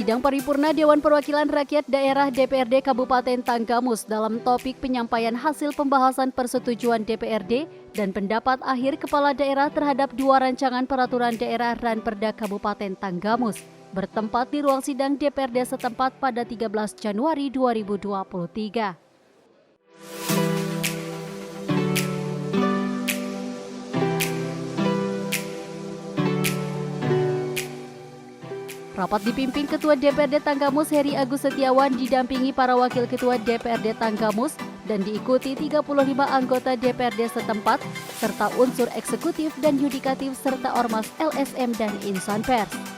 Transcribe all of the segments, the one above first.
Sidang paripurna Dewan Perwakilan Rakyat Daerah DPRD Kabupaten Tanggamus dalam topik penyampaian hasil pembahasan persetujuan DPRD dan pendapat akhir Kepala Daerah terhadap 2 rancangan peraturan daerah Ranperda Kabupaten Tanggamus bertempat di ruang sidang DPRD setempat pada 13 Januari 2023. Rapat dipimpin Ketua DPRD Tanggamus Heri Agus Setiawan didampingi para Wakil Ketua DPRD Tanggamus dan diikuti 35 anggota DPRD setempat serta unsur eksekutif dan yudikatif serta ormas LSM dan insan pers.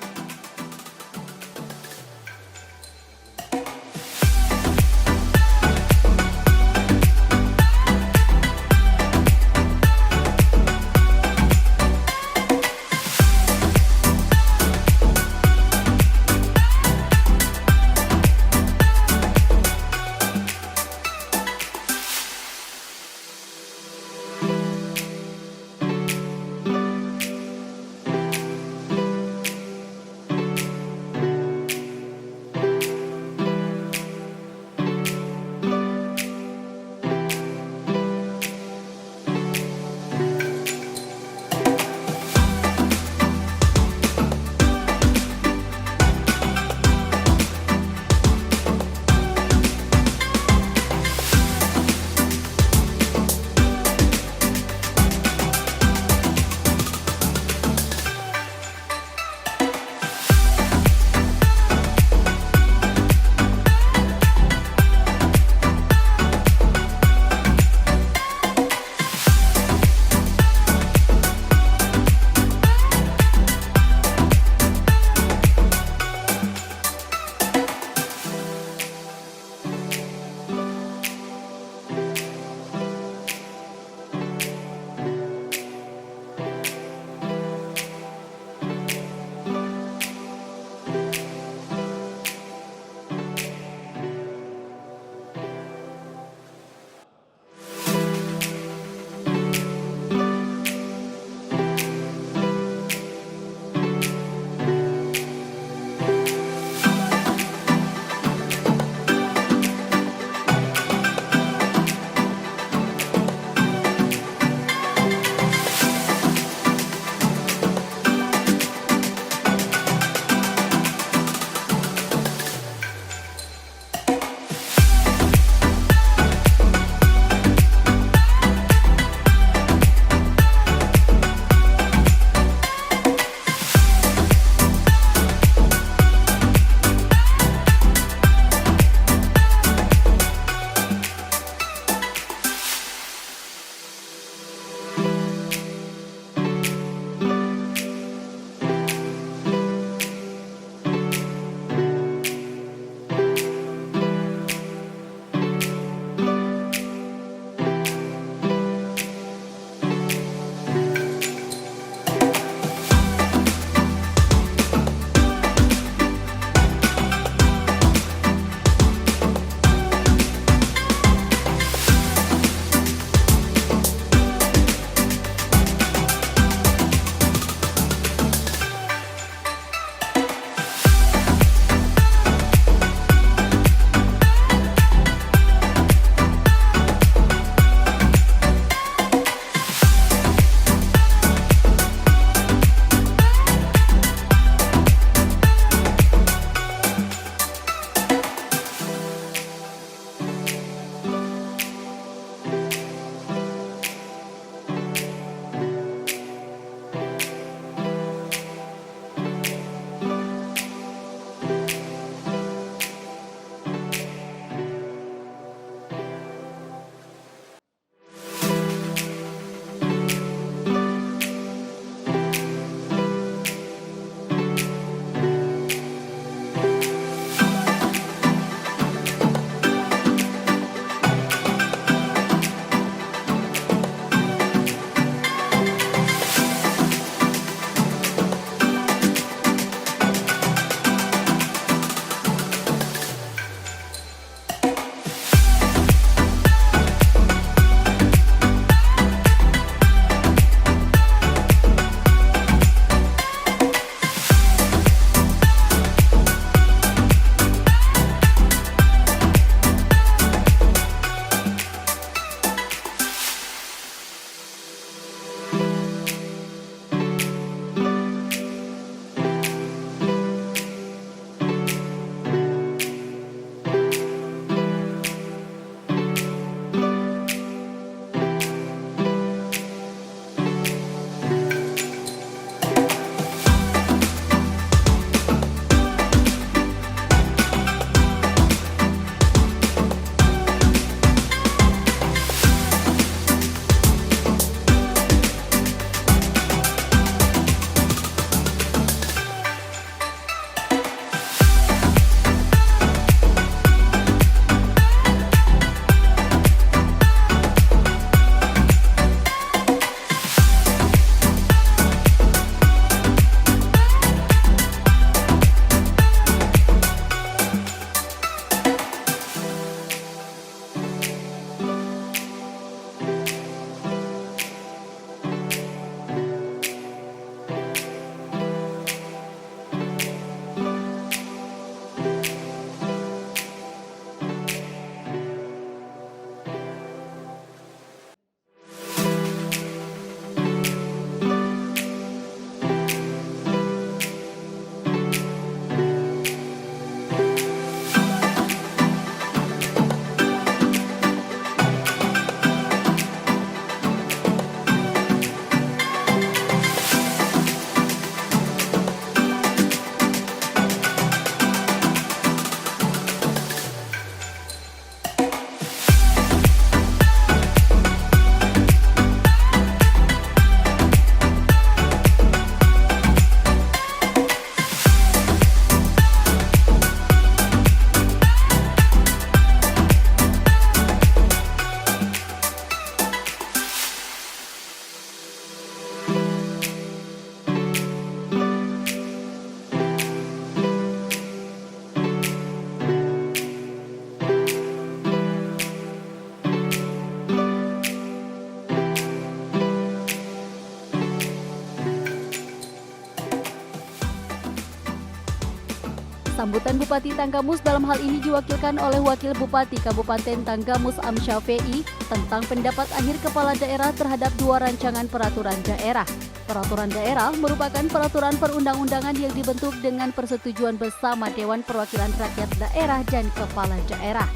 Sambutan Bupati Tanggamus dalam hal ini diwakilkan oleh Wakil Bupati Kabupaten Tanggamus Am Syafei tentang pendapat akhir kepala daerah terhadap 2 rancangan peraturan daerah. Peraturan daerah merupakan peraturan perundang-undangan yang dibentuk dengan persetujuan bersama Dewan Perwakilan Rakyat Daerah dan Kepala Daerah.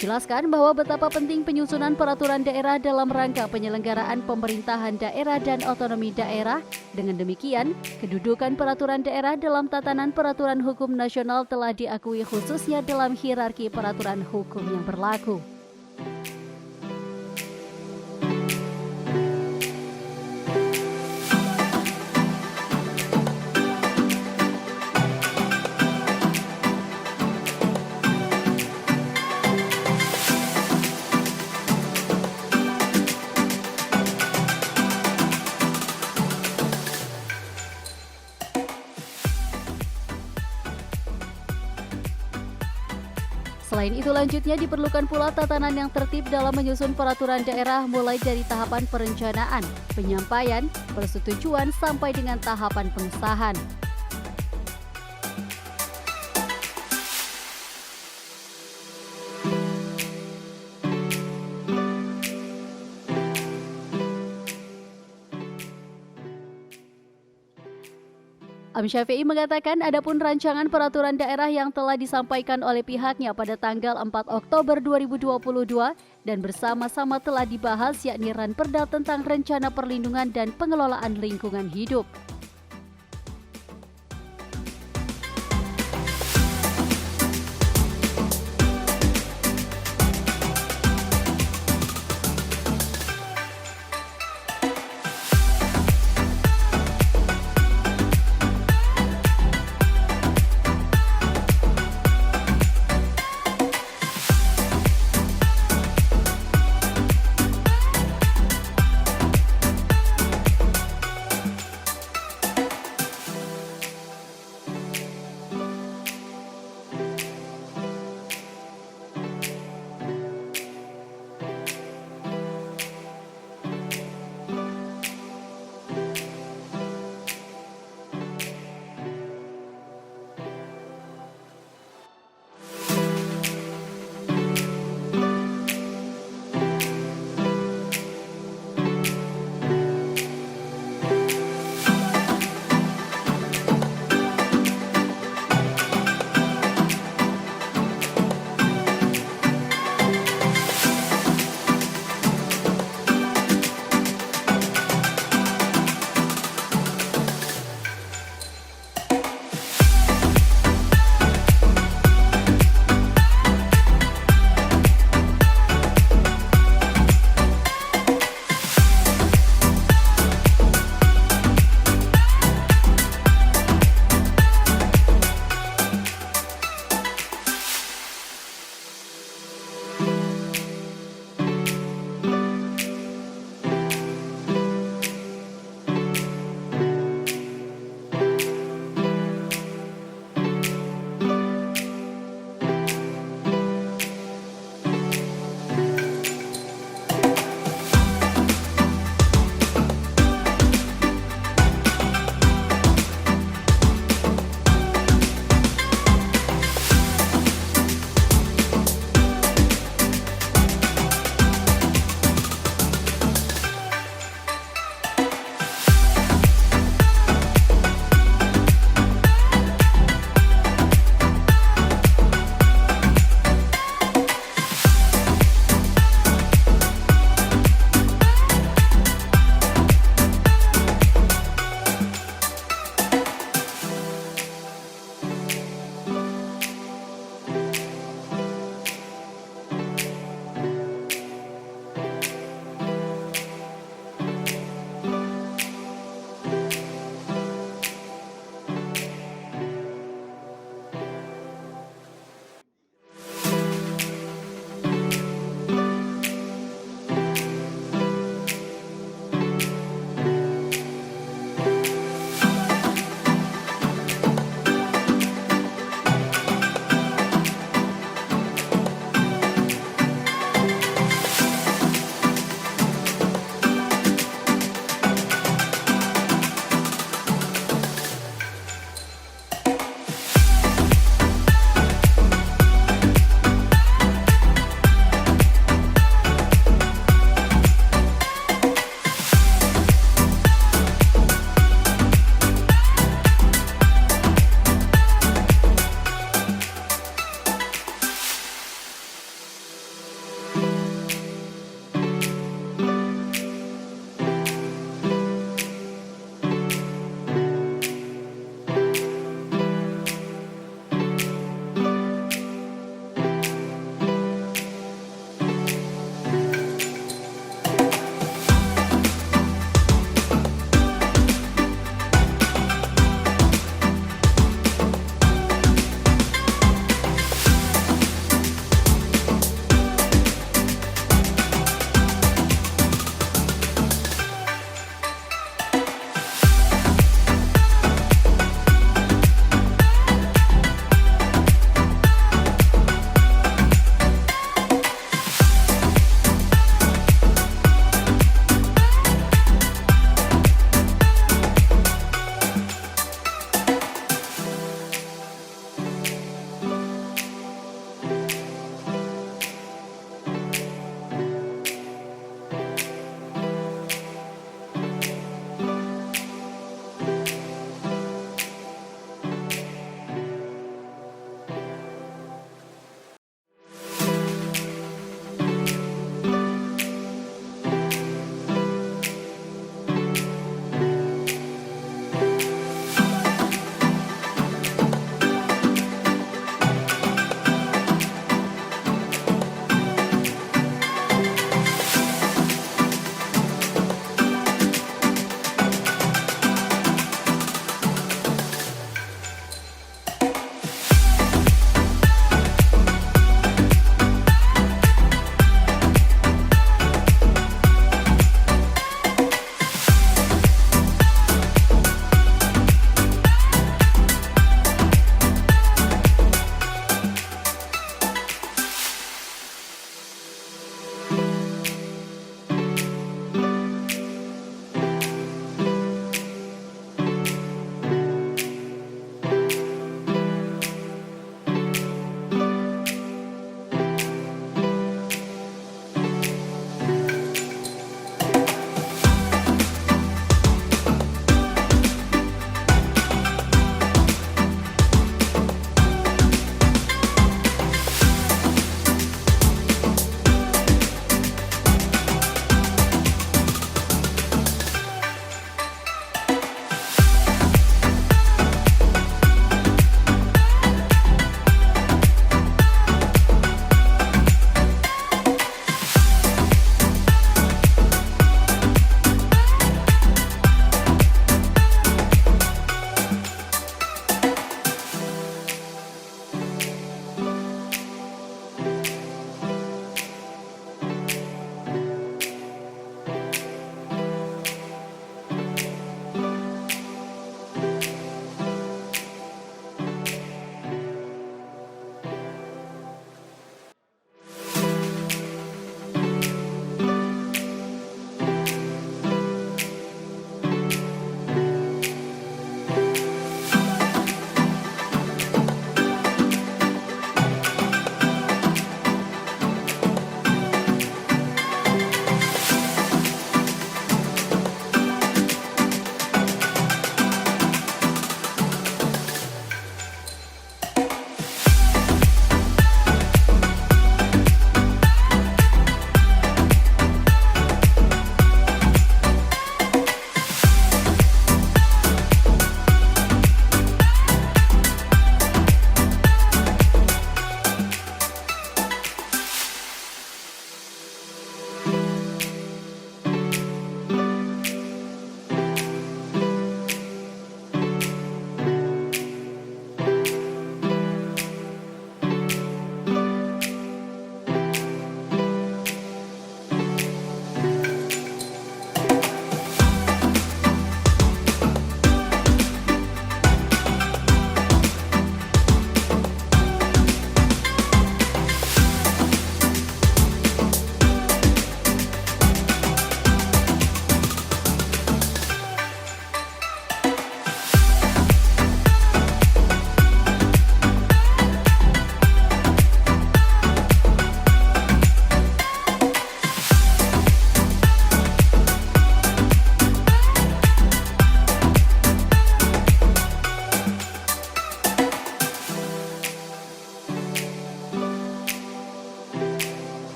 Dijelaskan bahwa betapa penting penyusunan peraturan daerah dalam rangka penyelenggaraan pemerintahan daerah dan otonomi daerah. Dengan demikian, kedudukan peraturan daerah dalam tatanan peraturan hukum nasional telah diakui khususnya dalam hierarki peraturan hukum yang berlaku. Selain itu lanjutnya diperlukan pula tatanan yang tertib dalam menyusun peraturan daerah mulai dari tahapan perencanaan, penyampaian, persetujuan sampai dengan tahapan pengesahan. Am Syafei mengatakan adapun rancangan peraturan daerah yang telah disampaikan oleh pihaknya pada tanggal 4 Oktober 2022 dan bersama-sama telah dibahas yakni Ranperda tentang rencana perlindungan dan pengelolaan lingkungan hidup.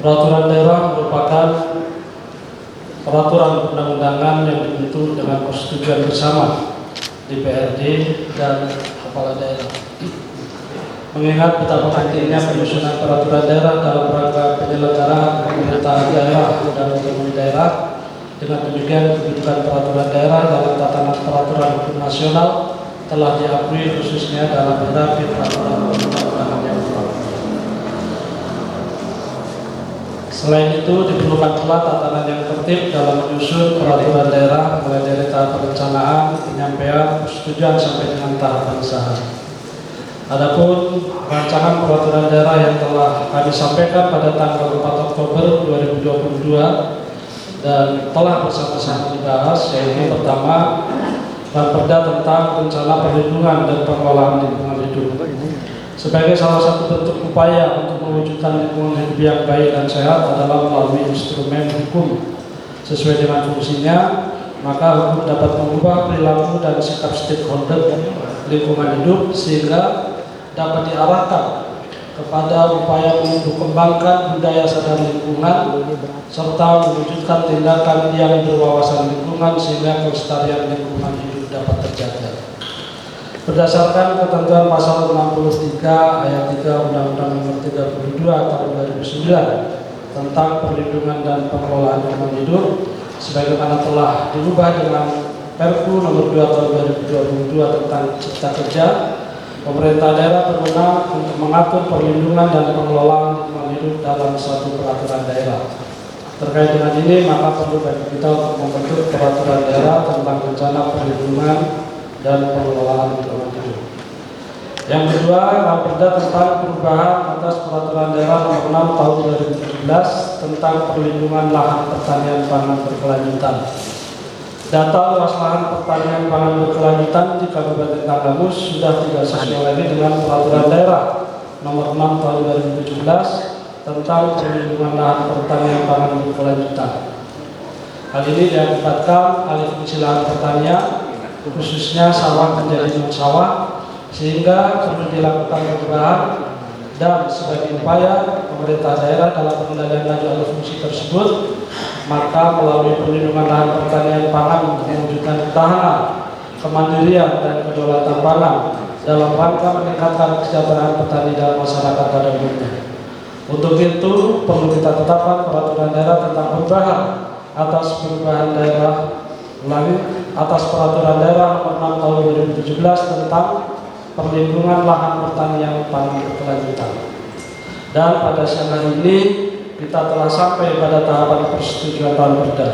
Peraturan daerah merupakan peraturan perundang-undangan yang dibentuk dengan persetujuan bersama DPRD dan kepala daerah. Mengingat betapa pentingnya penyusunan peraturan daerah dalam rangka penyelenggaraan pemerintahan daerah dan otonomi daerah, dengan demikian kedudukan peraturan daerah dalam tatanan peraturan hukum nasional telah diakui khususnya dalam draft peraturan perundang-undangan yang baru. Selain itu, diperlukan pula tatanan yang tertib dalam menyusun peraturan daerah mulai dari tahap perencanaan, penyampaian, persetujuan sampai dengan tahap pengesahan. Adapun rancangan peraturan daerah yang telah kami sampaikan pada tanggal 4 Oktober 2022 dan telah bersama-sama dibahas, yaitu pertama, Perda tentang rencana perlindungan dan pengelolaan lingkungan hidup. Sebagai salah satu bentuk upaya untuk mewujudkan lingkungan hidup yang baik dan sehat adalah melalui instrumen hukum sesuai dengan fungsinya, maka hukum dapat mengubah perilaku dan sikap stakeholder lingkungan hidup sehingga dapat diarahkan kepada upaya untuk kembangkan budaya sadar lingkungan serta mewujudkan tindakan yang berwawasan lingkungan sehingga kelestarian lingkungan hidup dapat terjaga. Berdasarkan ketentuan pasal 63 ayat 3 Undang-Undang Nomor 32 Tahun 2009 tentang perlindungan dan pengelolaan lingkungan hidup, sebagaimana telah diubah dengan Perpu Nomor 2 Tahun 2022 tentang Cipta Kerja, pemerintah daerah berwenang untuk mengatur perlindungan dan pengelolaan lingkungan hidup dalam suatu peraturan daerah. Terkait dengan ini, maka perlu bagi kita untuk membentuk peraturan daerah tentang rencana perlindungan dan pengelolaan lingkungan hidup. Yang kedua, Perda tentang perubahan atas peraturan daerah Nomor 6 Tahun 2017 tentang perlindungan lahan pertanian pangan berkelanjutan. Data luas lahan pertanian pangan berkelanjutan di Kabupaten Tanggamus sudah tidak sesuai lagi dengan peraturan daerah Nomor 6 Tahun 2017 tentang perlindungan lahan pertanian pangan berkelanjutan. Hal ini diakibatkan alih fungsi lahan pertanian, khususnya sawah menjadi non-sawah, sehingga perlu dilakukan perubahan dan sebagai upaya pemerintah daerah dalam pengendalian laju alih fungsi tersebut, maka melalui perlindungan lahan pertanian pangan untuk mewujudkan ketahanan, kemandirian dan kedaulatan pangan dalam rangka meningkatkan kesejahteraan petani dan masyarakat pada umumnya. Untuk itu perlu kita tetapkan peraturan daerah tentang perubahan atas peraturan daerah Nomor 6 Tahun 2017 tentang perlindungan lahan pertanian pangan berkelanjutan. Dan pada siang hari ini kita telah sampai pada tahapan persetujuan Perda.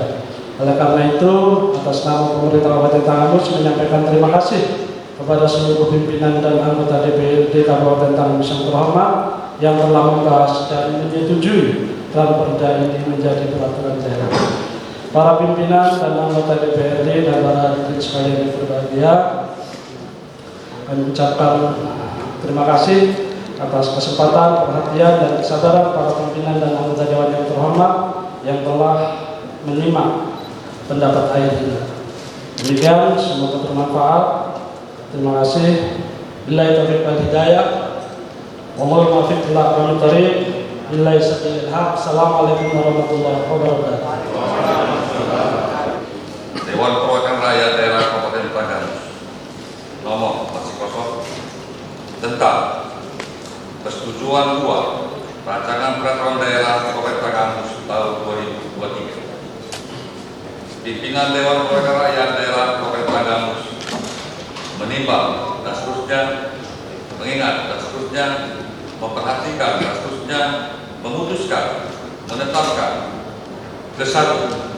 Oleh karena itu, atas nama pemerintah Kabupaten Tanggamus menyampaikan terima kasih kepada seluruh pimpinan dan anggota DPRD Kabupaten Tanggamus yang terhormat yang telah membahas dan menyetujui Perda ini menjadi peraturan daerah. Para pimpinan dan anggota DPRD dan para hadirin sekalian yang berbahagia, kami ucapkan terima kasih atas kesempatan, perhatian, dan kesabaran para pimpinan dan anggota Dewan yang terhormat yang telah menyimak pendapat akhir ini. Demikian, semoga bermanfaat. Terima kasih. Billahi taufiq wal hidayah. Wallahul muwaffiq ila aqwamit thoriq. Billahi sabilil haq. Assalamualaikum warahmatullahi wabarakatuh. Dewan Perwakilan Rakyat Daerah Kabupaten Tanggamus nomor masih kosong tentang persetujuan 2 rancangan peraturan daerah Kabupaten Tanggamus tahun 2023. Pimpinan Dewan Perwakilan Rakyat Daerah Kabupaten Tanggamus menimbang dan seterusnya, mengingat dan seterusnya, memperhatikan dan seterusnya, memutuskan, menetapkan kesatu,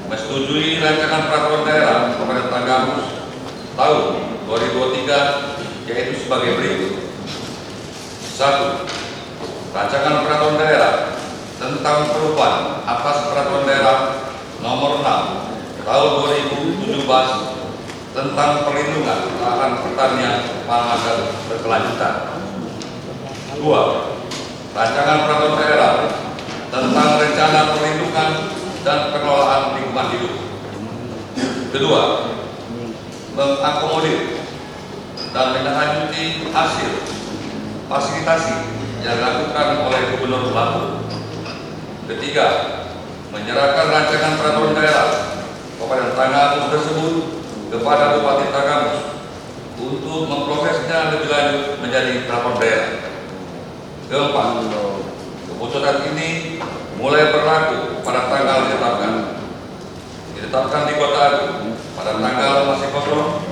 menyetujui rancangan peraturan daerah Kabupaten Tanggamus tahun 2023, yaitu sebagai berikut. 1. Rancangan peraturan daerah tentang perubahan atas peraturan daerah Nomor 6 Tahun 2017 tentang perlindungan lahan pertanian pangan berkelanjutan. 2. Rancangan peraturan daerah tentang rencana perlindungan dan pengelolaan lingkungan hidup. Kedua, mengakomodir dan menindaklanjuti hasil fasilitasi yang dilakukan oleh Gubernur Lampung Ketiga, menyerahkan rancangan peraturan daerah Kabupaten Tanggamus tersebut kepada Bupati Tanggamus untuk memprosesnya lebih lanjut menjadi peraturan daerah. Keempat, keputusan ini mulai berlaku pada tanggal ditetapkan di Kota Agung pada tanggal masih kosong.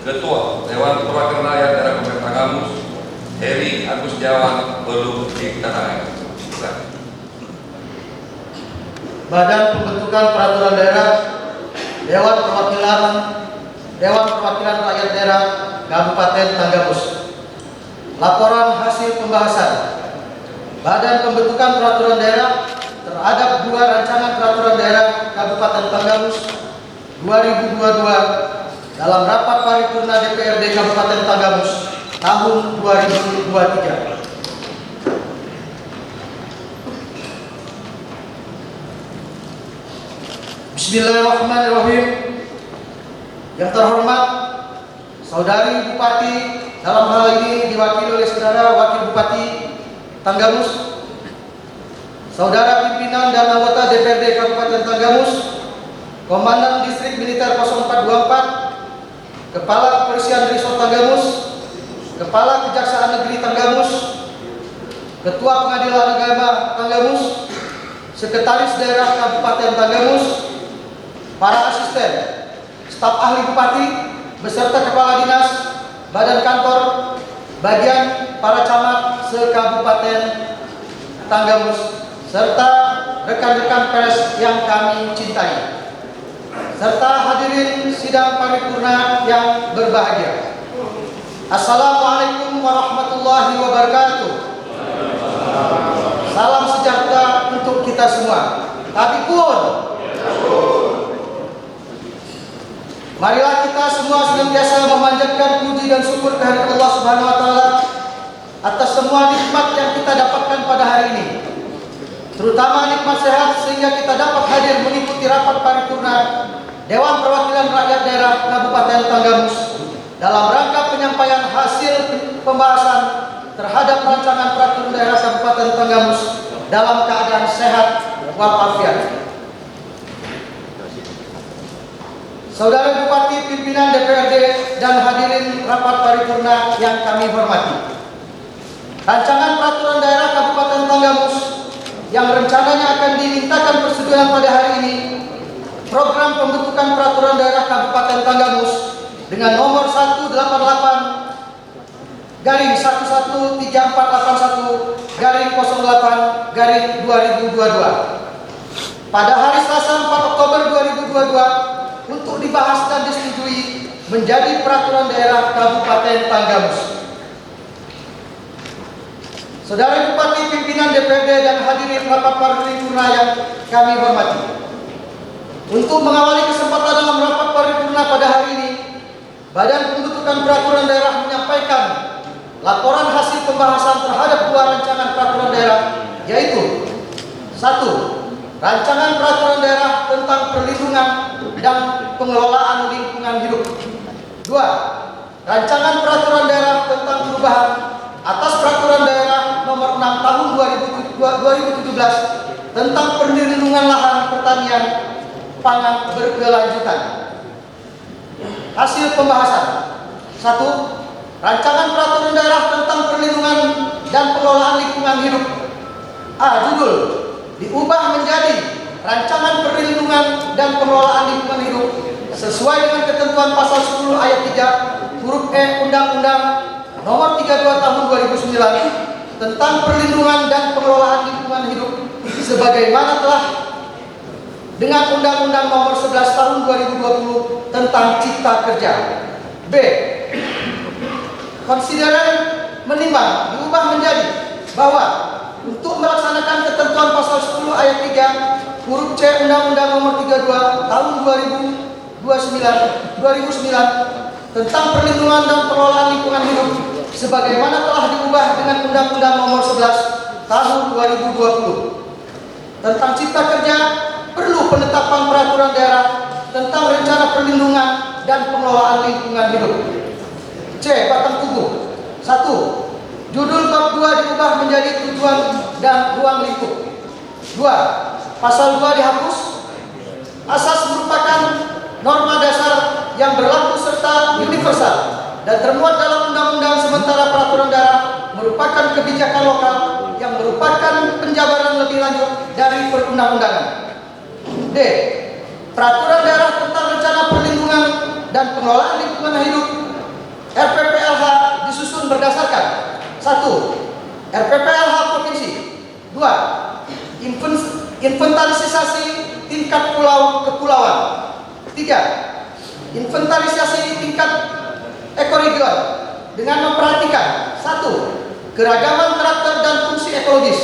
Ketua Dewan Perwakilan Rakyat Daerah Kabupaten Tanggamus Heri Agus Setiawan belum ditandatangani. Badan Pembentukan Peraturan Daerah Dewan Perwakilan Rakyat Daerah Kabupaten Tanggamus. Laporan hasil pembahasan Badan Pembentukan Peraturan Daerah terhadap 2 rancangan peraturan daerah Kabupaten Tanggamus 2022 dalam rapat paripurna DPRD Kabupaten Tanggamus tahun 2023. Bismillahirrahmanirrahim. Yang terhormat Saudari Bupati, dalam hal ini diwakili oleh Saudara Wakil Bupati Tanggamus, Saudara pimpinan dan anggota DPRD Kabupaten Tanggamus, Komandan Distrik Militer 0424, Kepala Kepolisian Resort Tanggamus, Kepala Kejaksaan Negeri Tanggamus, Ketua Pengadilan Agama Tanggamus, Sekretaris Daerah Kabupaten Tanggamus, para asisten, staf ahli bupati, beserta kepala dinas, badan kantor, bagian para camat se-Kabupaten Tanggamus, serta rekan-rekan pers yang kami cintai, serta hadirin sidang paripurna yang berbahagia. Assalamualaikum warahmatullahi wabarakatuh. Salam sejahtera untuk kita semua. Tabikun. Marilah kita semua senantiasa memanjatkan puji dan syukur kehadirat Allah Subhanahu wa taala atas semua nikmat yang kita dapatkan pada hari ini. Terutama nikmat sehat sehingga kita dapat hadir mengikuti rapat paripurna Dewan Perwakilan Rakyat Daerah Kabupaten Tanggamus dalam rangka penyampaian hasil pembahasan terhadap rancangan peraturan daerah Kabupaten Tanggamus dalam keadaan sehat walafiat. Saudara Bupati, pimpinan DPRD, dan hadirin rapat paripurna yang kami hormati. Rancangan peraturan daerah Kabupaten Tanggamus yang rencananya akan dimintakan persetujuan pada hari ini, program pembentukan peraturan daerah Kabupaten Tanggamus dengan nomor 188-3481-08-2022 pada hari Selasa 4 Oktober 2022 untuk dibahas dan disetujui menjadi peraturan daerah Kabupaten Tanggamus. Saudara Bupati, pimpinan DPRD, dan hadirin rapat paripurna yang kami hormati. Untuk mengawali kesempatan dalam rapat paripurna pada hari ini, Badan Pembentukan Peraturan Daerah menyampaikan laporan hasil pembahasan terhadap 2 rancangan peraturan daerah, yaitu 1. Rancangan peraturan daerah tentang perlindungan dan pengelolaan lingkungan hidup. 2. Rancangan peraturan daerah tentang perubahan atas peraturan daerah nomor 6 tahun 2017 tentang perlindungan lahan pertanian pangan berkelanjutan. Hasil pembahasan. 1. Rancangan peraturan daerah tentang perlindungan dan pengelolaan lingkungan hidup. Judul diubah menjadi Rancangan Perlindungan dan Pengelolaan Lingkungan Hidup sesuai dengan ketentuan pasal 10 ayat 3 huruf E Undang-Undang nomor 32 tahun 2009 tentang perlindungan dan pengelolaan lingkungan hidup sebagaimana telah dengan Undang-Undang nomor 11 tahun 2020 tentang Cipta Kerja. B. Konsideran menimbang diubah menjadi bahwa untuk melaksanakan ketentuan pasal 10 ayat 3 huruf C Undang-Undang nomor 32 tahun 2009 tentang perlindungan dan pengelolaan lingkungan hidup sebagaimana telah diubah dengan Undang-Undang nomor 11 tahun 2020 tentang Cipta Kerja, perlu penetapan peraturan daerah tentang rencana perlindungan dan pengelolaan lingkungan hidup. C. Batang tubuh. 1. Judul bab 2 diubah menjadi tujuan dan ruang lingkup. 2. Pasal 2 dihapus. Asas merupakan norma dasar yang berlaku serta universal dan termuat dalam undang-undang, sementara peraturan daerah merupakan kebijakan lokal yang merupakan penjabaran lebih lanjut dari perundang-undangan. D. Peraturan daerah tentang rencana perlindungan dan pengelolaan lingkungan hidup RPPLH disusun berdasarkan 1. RPPLH provinsi. 2. Inventarisasi tingkat pulau kepulauan. 3. Inventarisasi tingkat ekoregion dengan memperhatikan 1. Keragaman karakter dan fungsi ekologis.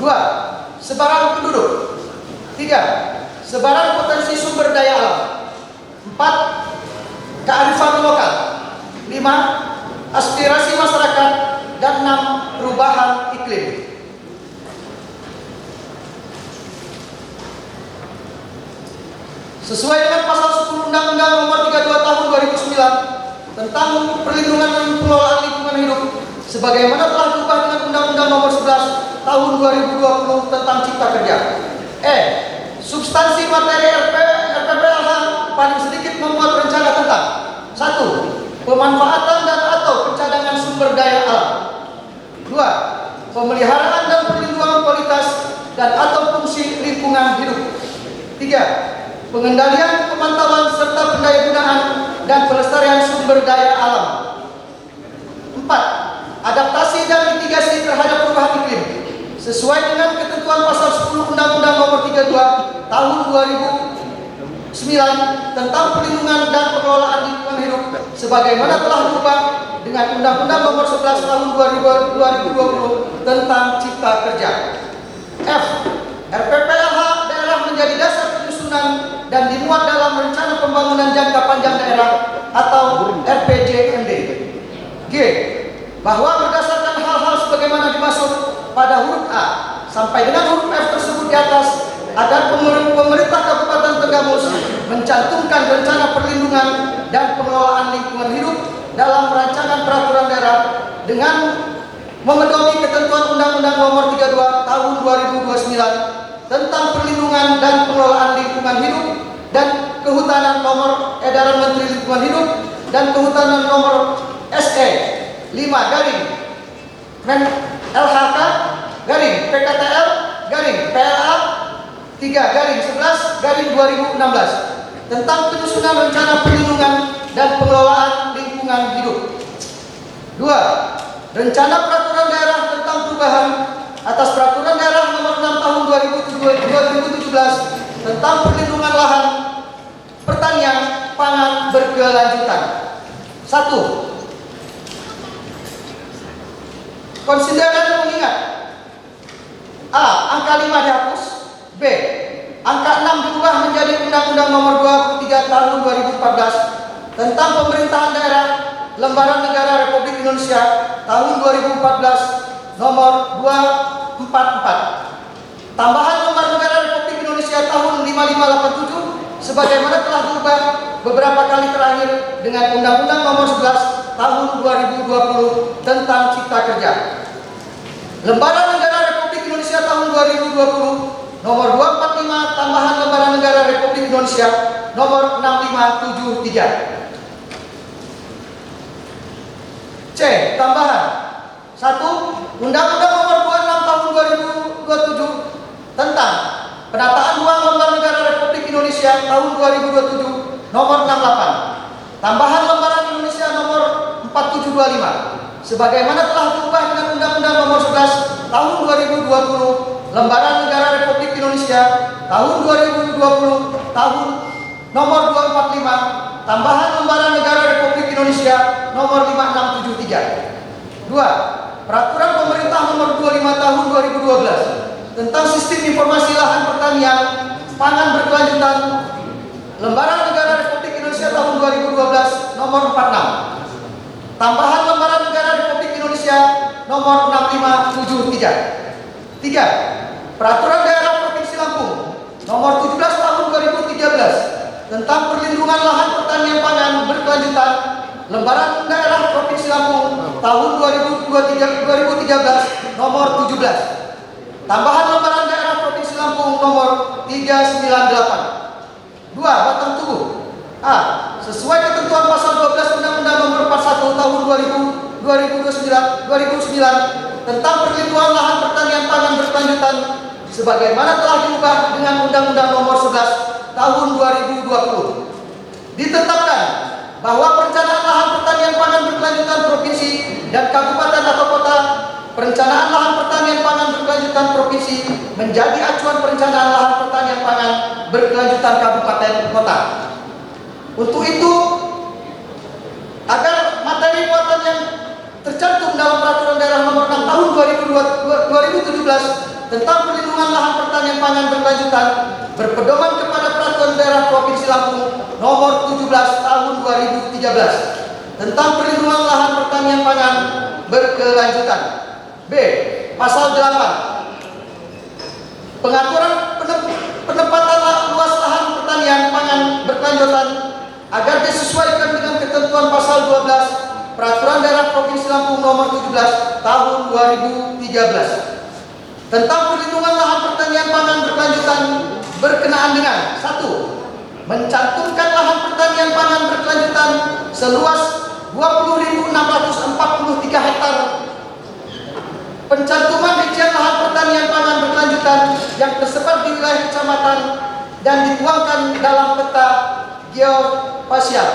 2. Sebaran penduduk. 3. Sebaran potensi sumber daya alam. 4. Kearifan lokal. 5. Aspirasi masyarakat. Dan 6. Perubahan iklim. Sesuai dengan pasal 10 Undang-Undang Nomor 32 Tahun 2009 tentang perlindungan dan pengelolaan lingkungan hidup, sebagaimana telah diubah dengan Undang-Undang Nomor 11 Tahun 2020 tentang Cipta Kerja. Substansi materi RPPLH paling sedikit memuat rencana tentang 1. Pemanfaatan dan atau pencadangan sumber daya alam. 2. Pemeliharaan dan perlindungan kualitas dan atau fungsi lingkungan hidup. 3. Pengendalian, pemantauan, serta pendayagunaan dan pelestarian sumber daya alam. 4. Adaptasi dan mitigasi terhadap perubahan iklim sesuai dengan ketentuan pasal 10 Undang-Undang Nomor 32 Tahun 2009 tentang perlindungan dan pengelolaan lingkungan hidup, sebagaimana telah diubah dengan Undang-Undang Nomor 11 Tahun 2020 tentang Cipta Kerja. F. RPPLH daerah menjadi dasar penyusunan dan dimuat dalam Rencana Pembangunan Jangka Panjang Daerah atau RPJMD. G. Bahwa berdasarkan hal-hal sebagaimana dimaksud pada huruf A sampai dengan huruf F tersebut di atas, agar pemerintah Kabupaten Tenggamus mencantumkan rencana perlindungan dan pengelolaan lingkungan hidup dalam rancangan peraturan daerah dengan memedomi ketentuan Undang-Undang Nomor 32 Tahun 2029 tentang perlindungan dan pengelolaan lingkungan hidup dan kehutanan nomor edaran Menteri Lingkungan Hidup dan kehutanan nomor SE 5 garing Men LHK garing PKTL garing PLA 3 garing 11 garing 2016 tentang penyusunan rencana perlindungan dan pengelolaan lingkungan hidup. 2. Rencana peraturan daerah tentang perubahan atas peraturan daerah nomor 6 tahun 2017 tentang perlindungan lahan pertanian pangan berkelanjutan. 1. Konsideran mengingat A. Angka 5 dihapus. B. Angka 6 diubah menjadi Undang-Undang Nomor 23 Tahun 2014 tentang Pemerintahan Daerah Lembaran Negara Republik Indonesia Tahun 2014 Nomor 244. Tambahan Lembar Negara Republik Indonesia Tahun 5587 sebagaimana telah diubah beberapa kali terakhir dengan Undang-Undang Nomor 11 Tahun 2020 tentang Cipta Kerja. Lembaran Negara Republik Indonesia Tahun 2020 Nomor 245 tambahan Lembaran Negara Republik Indonesia Nomor 6573. C. Tambahan 1. Undang-Undang Nomor 26 Tahun 2027 tentang penataan uang Lembar Negara Republik Indonesia Tahun 2027 Nomor 68. Tambahan Lembaran Indonesia Nomor 4725 sebagaimana telah diubah dengan Undang-Undang Nomor 11 Tahun 2020 Lembaran Negara Republik Indonesia Tahun 2020 Tahun Nomor 245 Tambahan Lembaran Negara Republik Indonesia Nomor 5673. 2. Peraturan Pemerintah Nomor 25 Tahun 2012 tentang Sistem Informasi Lahan Pertanian Pangan Berkelanjutan Lembaran Negara Republik Indonesia Tahun 2012 Nomor 46. Tambahan Lembaran Negara Republik Indonesia Nomor 6573. 3. Peraturan Daerah Provinsi Lampung Nomor 17 Tahun 2013 tentang perlindungan lahan pertanian pangan berkelanjutan Lembaran Daerah Provinsi Lampung Tahun 2013 Nomor 17. Tambahan Lembaran Daerah Lampung nomor 398. 2. Batang tubuh. A. Sesuai ketentuan pasal 12 Undang-Undang nomor 41 tahun 2009 tentang perlindungan lahan pertanian pangan berkelanjutan sebagaimana telah diubah dengan Undang-Undang nomor 11 tahun 2020. Ditetapkan bahwa perencanaan lahan pertanian pangan berkelanjutan provinsi dan kabupaten atau kota, perencanaan lahan pertanian pangan berkelanjutan provinsi menjadi acuan perencanaan lahan pertanian pangan berkelanjutan kabupaten kota. Untuk itu, agar materi muatan yang tercantum dalam Peraturan Daerah Nomor 6 Tahun 2017 tentang perlindungan lahan pertanian pangan berkelanjutan berpedoman kepada Peraturan Daerah Provinsi Lampung Nomor 17 Tahun 2013 tentang perlindungan lahan pertanian pangan berkelanjutan. B. Pasal 8 pengaturan penempatan luas lahan pertanian pangan berkelanjutan agar disesuaikan dengan ketentuan pasal 12 Peraturan Daerah Provinsi Lampung Nomor 17 Tahun 2013 tentang perlindungan lahan pertanian pangan berkelanjutan berkenaan dengan 1. Mencantumkan lahan pertanian pangan berkelanjutan seluas 20.643 hektar. Pencantuman rincian lahan pertanian pangan berkelanjutan yang tersebar di wilayah kecamatan dan dituangkan dalam peta geospasial.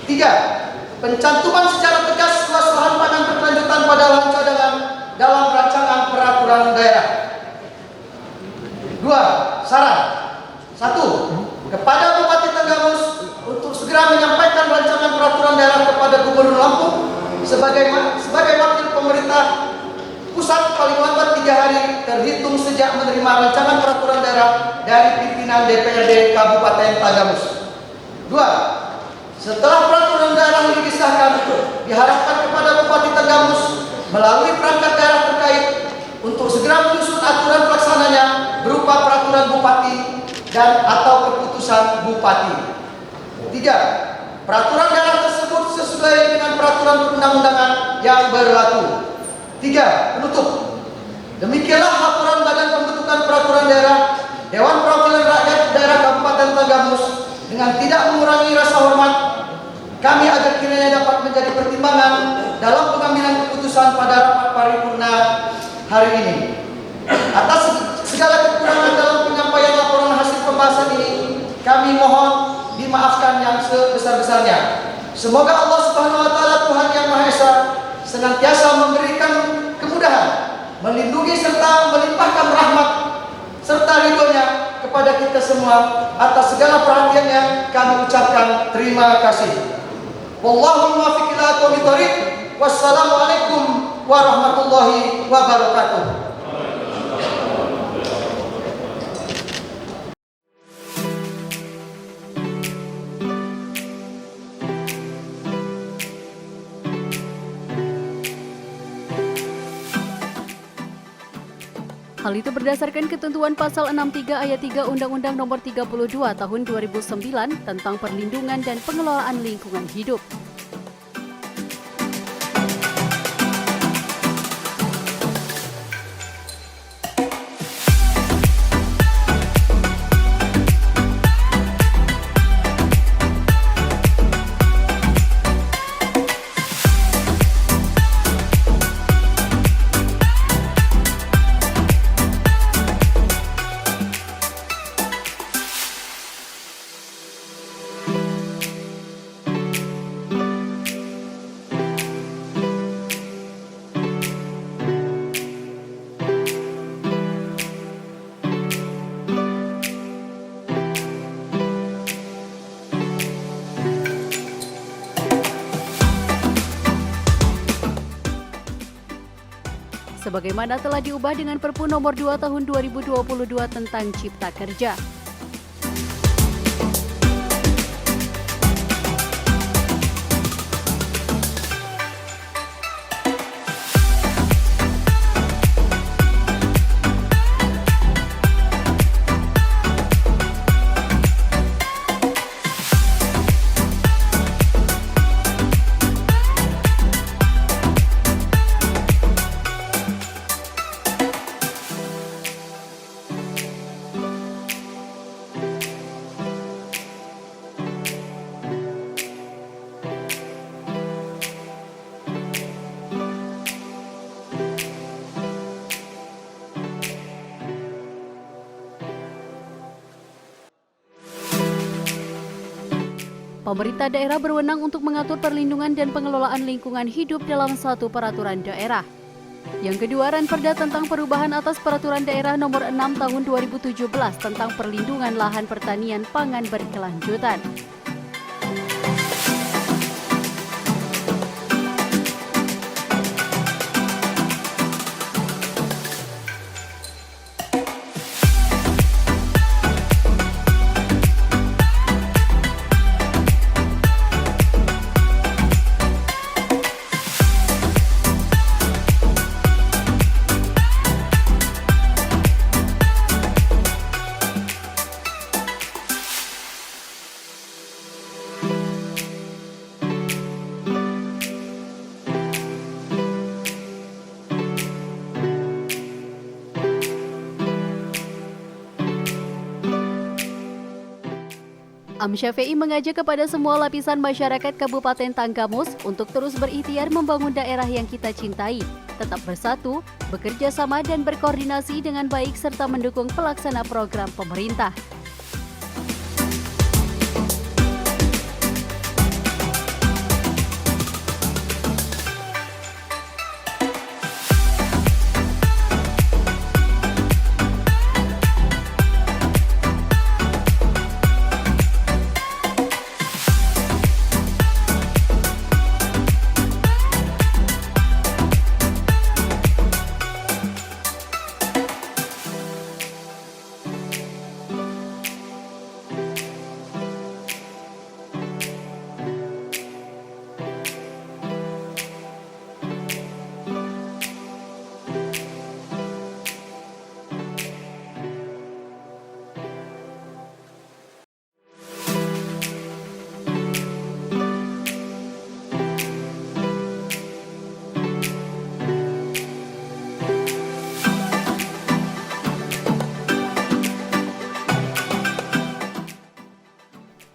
3. Pencantuman secara tegas luas lahan pangan berkelanjutan pada lahan cadangan dalam rancangan peraturan daerah. 2. Saran. 1. Kepada Bupati Tenggamus untuk segera menyampaikan rancangan peraturan daerah kepada Gubernur Lampung sebagai wakil pemerintah pusat paling lambat 3 hari terhitung sejak menerima rancangan peraturan daerah dari pimpinan DPRD Kabupaten Tenggamus. 2. Setelah peraturan daerah ini disahkan, diharapkan kepada Bupati Tenggamus melalui perangkat daerah terkait untuk segera menyusun aturan pelaksananya berupa peraturan bupati dan atau keputusan bupati. 3. Peraturan daerah tersebut sesuai dengan peraturan perundang-undangan yang berlaku. 3. Penutup. Demikianlah laporan Badan Pembentukan Peraturan Daerah Dewan Perwakilan Rakyat Daerah Kabupaten Tenggamus dengan tidak mengurangi rasa hormat kami agar kiranya dapat menjadi pertimbangan dalam pengambilan keputusan pada rapat paripurna hari ini. Atas segala kekurangan dalam penyampaian laporan hasil pembahasan ini, kami mohon dimaafkan yang sebesar-besarnya. Semoga Allah Subhanahu wa taala Tuhan yang Maha Esa senantiasa memberikan kemudahan, melindungi serta melimpahkan rahmat serta ridhonya kepada kita semua. Atas segala perhatiannya kami ucapkan terima kasih. Wallahu muwaffiq ila aqwamit thoriq. Wassalamualaikum warahmatullahi wabarakatuh. Hal itu berdasarkan ketentuan pasal 63 ayat 3 Undang-Undang Nomor 32 Tahun 2009 tentang perlindungan dan pengelolaan lingkungan hidup. Sebagaimana telah diubah dengan Perpu Nomor 2 Tahun 2022 tentang Cipta Kerja. Pemerintah daerah berwenang untuk mengatur perlindungan dan pengelolaan lingkungan hidup dalam satu peraturan daerah. Yang kedua, Ranperda tentang perubahan atas Peraturan Daerah Nomor 6 Tahun 2017 tentang perlindungan lahan pertanian pangan berkelanjutan. Syafei mengajak kepada semua lapisan masyarakat Kabupaten Tanggamus untuk terus berikhtiar membangun daerah yang kita cintai, tetap bersatu, bekerja sama dan berkoordinasi dengan baik serta mendukung pelaksana program pemerintah.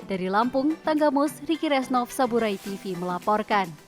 Dari Lampung, Tanggamus, Riki Resnov, Saburai TV melaporkan.